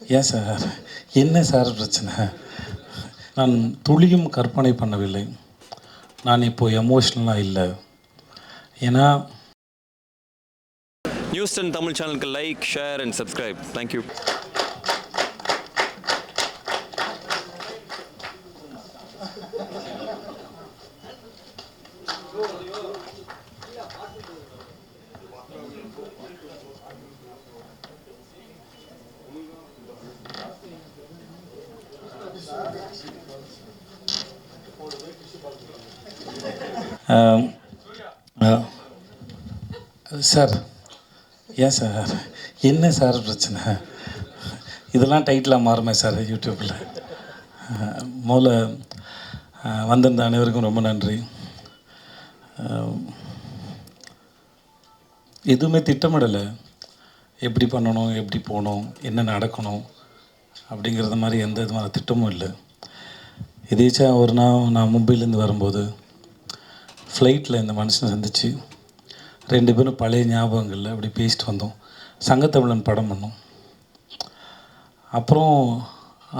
ஏன் சார்? என்ன சார் பிரச்சனை? நான் துளியும் கற்பனை பண்ணவில்லை. நான் இப்போ எமோஷ்னலாக இல்லை. ஏன்னா நியூஸ் 10 தமிழ் சேனலுக்கு like, share and subscribe. Thank you. Sir, ஏன் சார்? என்ன சார் பிரச்சனை? இதெல்லாம் டைட்டிலாக மாறுமே சார் யூடியூப்பில். முதல்ல வந்திருந்த அனைவருக்கும் ரொம்ப நன்றி. எதுவுமே திட்டமிடலை. எப்படி பண்ணணும், எப்படி போகணும், என்ன நடக்கணும் அப்படிங்கிறது மாதிரி எந்த விதமான திட்டமும் இல்லை. எதேச்சா ஒரு நாள் நான் மும்பையிலேருந்து வரும்போது ஃப்ளைட்டில் இந்த மனுஷனை சந்தித்து 2 பேரும் பழைய ஞாபகங்களில் அப்படி பேசிட்டு வந்தோம். சங்கத்தமிழன் படம் பண்ணோம். அப்புறம்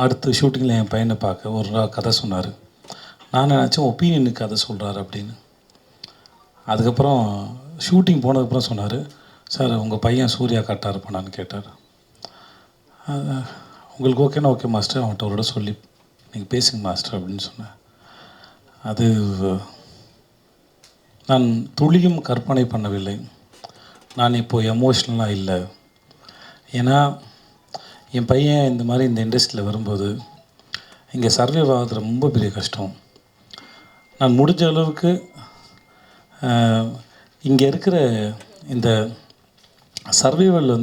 அடுத்த ஷூட்டிங்கில் என் பையனை பார்க்க ஒரு நாள் கதை சொன்னார். நான் நினச்சேன் ஒப்பீனியனுக்கு கதை சொல்கிறாரு அப்படின்னு. அதுக்கப்புறம் ஷூட்டிங் போனதுக்கப்புறம் சொன்னார், சார் உங்கள் பையன் சூர்யா கரெக்டாக இருப்பானான்னு கேட்டார். உங்களுக்கு ஓகேனா ஓகே மாஸ்டர், அவன்கிட்ட அவரோட சொல்லி நீங்கள் பேசுங்க மாஸ்டர் அப்படின்னு சொன்னேன். அது நான் துளியும் கற்பனை பண்ணவில்லை. நான் இப்போது எமோஷ்னலாக இல்லை. ஏன்னா என் பையன் இந்த மாதிரி இந்த இண்டஸ்ட்ரியில் வரும்போது இங்கே சர்வைவ் ஆகிறது ரொம்ப பெரிய கஷ்டம். நான் முடிஞ்ச அளவுக்கு இங்கே இருக்கிற இந்த சர்வைவல்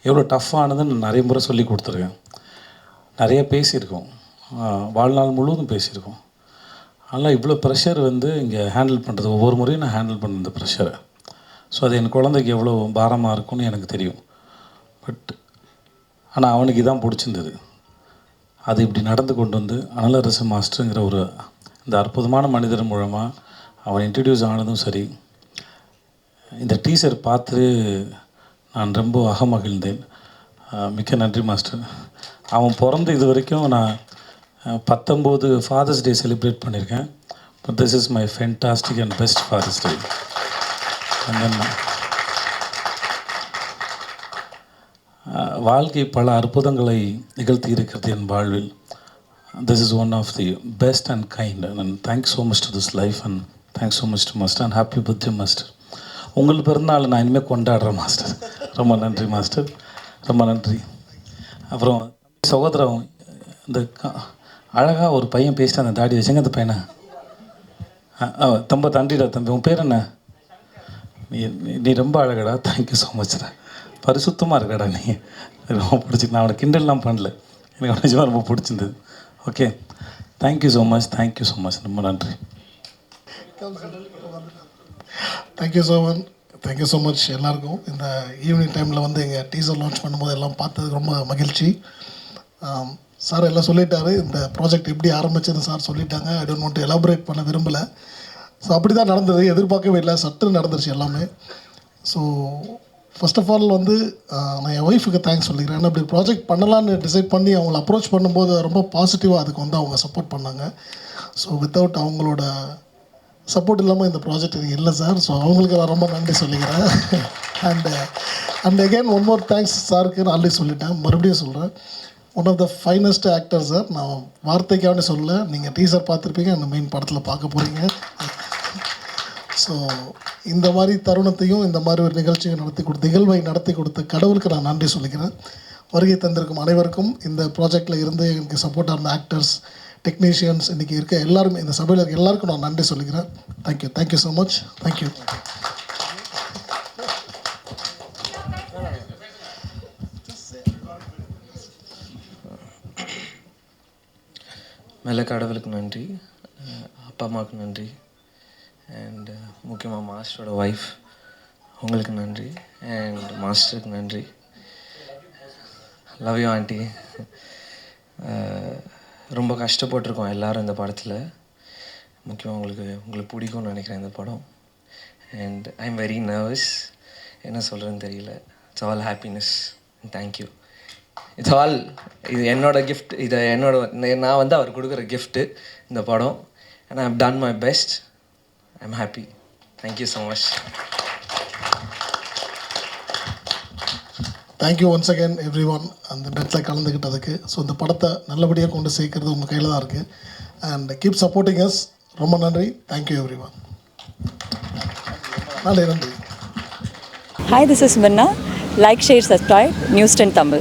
எவ்வளோ டஃப்பானதுன்னு நான் நிறைய முறை சொல்லி கொடுத்துருக்கேன். நிறைய பேசியிருக்கோம், வாழ்நாள் முழுவதும் பேசியிருக்கோம். ஆனால் இவ்வளோ ப்ரெஷர் இங்கே ஹேண்டில் பண்ணுறது, ஒவ்வொரு முறையும் நான் ஹேண்டில் பண்ண இந்த ப்ரெஷரை. ஸோ அது என் குழந்தைக்கு எவ்வளோ பாரமாக இருக்கும்னு எனக்கு தெரியும். பட் ஆனால் அவனுக்கு இதான் பிடிச்சிருந்தது. அது இப்படி நடந்து கொண்டு அனலரசு மாஸ்டருங்கிற ஒரு இந்த அற்புதமான மனிதர் மூலமாக அவன் இன்ட்ரடியூஸ் ஆனதும் சரி, இந்த டீசர் பார்த்து நான் ரொம்ப அகமகிழ்ந்தேன். மிக்க நன்றி மாஸ்டர். அவன் பிறந்த இது வரைக்கும் நான் 19 ஃபாதர்ஸ் டே செலிப்ரேட் பண்ணியிருக்கேன். But this is my fantastic and best father's day. வாழ்க்கை பல அற்புதங்களை நிகழ்த்தி இருக்கிறது என் வாழ்வில். This is one of the best and kind and thanks so much to this life and thanks so much to master and happy birthday master. உங்களுக்கு பிறந்தநாள் நான் இனிமேல் கொண்டாடுறேன் மாஸ்டர். ரொம்ப நன்றி மாஸ்டர், ரொம்ப நன்றி. அப்புறம் சகோதரம், இந்த அழகாக ஒரு பையன் பேசிட்டு அந்த தாடி வச்சுங்க, அந்த பையனை ரொம்ப நன்றிடா தம்பி. உன் பேர் என்ன? நீ ரொம்ப அழகடா. Thank you so மச்டா. பரிசுத்தமாக இருக்கடா நீ. ரொம்ப பிடிச்சிருக்கு. நான் அவனை கிண்டல்லாம் பண்ணல, எனக்கு நிஜமாக ரொம்ப பிடிச்சிருந்தது. Okay, thank you so much, thank you so much, ரொம்ப நன்றி. தேங்க்யூ ஸோ மச் எல்லாருக்கும். இந்த ஈவினிங் டைமில் எங்கள் டீசர் லான்ச் பண்ணும்போது எல்லாம் பார்த்ததுக்கு ரொம்ப மகிழ்ச்சி. சார் எல்லாம் சொல்லிட்டாரு, இந்த ப்ராஜெக்ட் எப்படி ஆரம்பிச்சதுன்னு சார் சொல்லிட்டாங்க. I don't want to elaborate பண்ண விரும்பலை. ஸோ அப்படி தான் நடந்தது, எதிர்பார்க்கவே இல்லை, சட்டு நடந்துருச்சு எல்லாமே. ஸோ ஃபர்ஸ்ட் ஆஃப் ஆல் நான் என் ஒய்ஃபுக்கு தேங்க்ஸ் சொல்லிக்கிறேன். ஏன்னா இப்படி ப்ராஜெக்ட் பண்ணலான்னு டிசைட் பண்ணி அவங்கள அப்ரோச் பண்ணும்போது ரொம்ப பாசிட்டிவாக அதுக்கு அவங்க சப்போர்ட் பண்ணாங்க. ஸோ வித்தவுட் அவங்களோட சப்போர்ட் இல்லாமல் இந்த ப்ராஜெக்ட் இது இல்லை சார். ஸோ அவங்களுக்கு நான் ரொம்ப நன்றி சொல்லிக்கிறேன். And again one more thanks சாருக்கு. நான் ஆல்ரெடி சொல்லிட்டேன், மறுபடியும் சொல்கிறேன். One of the finest actor sir. நான் வார்த்தைக்காக சொல்ல, நீங்கள் டீசர் பார்த்துருப்பீங்க, அந்த மெயின் படத்தில் பார்க்க போகிறீங்க. ஸோ இந்த மாதிரி தருணத்தையும் இந்த மாதிரி ஒரு நிகழ்வை நடத்தி கொடுத்த கடவுளுக்கு நான் நன்றி சொல்லிக்கிறேன். வருகை தந்திருக்கும் அனைவருக்கும், இந்த ப்ராஜெக்டில் இருந்து எனக்கு சப்போர்ட்டாக இருந்த ஆக்டர்ஸ், டெக்னீஷியன்ஸ், இன்றைக்கி இருக்க எல்லாருமே, இந்த சபையில் இருக்க எல்லாருக்கும் நான் நன்றி சொல்லிக்கிறேன். Thank you so much. தேங்க்யூ. மேலே கடவுளுக்கு நன்றி, அப்பா அம்மாவுக்கு நன்றி, அண்ட் முக்கியமாக மாஸ்டரோட ஒய்ஃப் உங்களுக்கு நன்றி, அண்ட் மாஸ்டருக்கு நன்றி. Love you aunty. ரொம்ப கஷ்டப்பட்டிருக்கோம் எல்லோரும் இந்த படத்தில். முக்கியமாக உங்களுக்கு பிடிக்கும்னு நினைக்கிறேன் இந்த படம். And I am very nervous, என்ன சொல்கிறேன்னு தெரியல. It's all happiness. Thank you. It's all இது என்னோட கிஃப்ட், இதை நான் வந்து அவர் கொடுக்குற கிஃப்ட்டு இந்த படம். And I have done my best. I am happy. Thank you so much. Thank you once again everyone அந்த டெட்டில் கலந்துக்கிட்டதுக்கு. ஸோ இந்த படத்தை நல்லபடியாக கொண்டு சேர்க்கறது உங்கள் கையில் தான் இருக்குது. And keep supporting us. ரொம்ப நன்றி. Thank you every one. நன்றி. Hi, this is Minna. Like, share, subscribe, News 10 Tamil.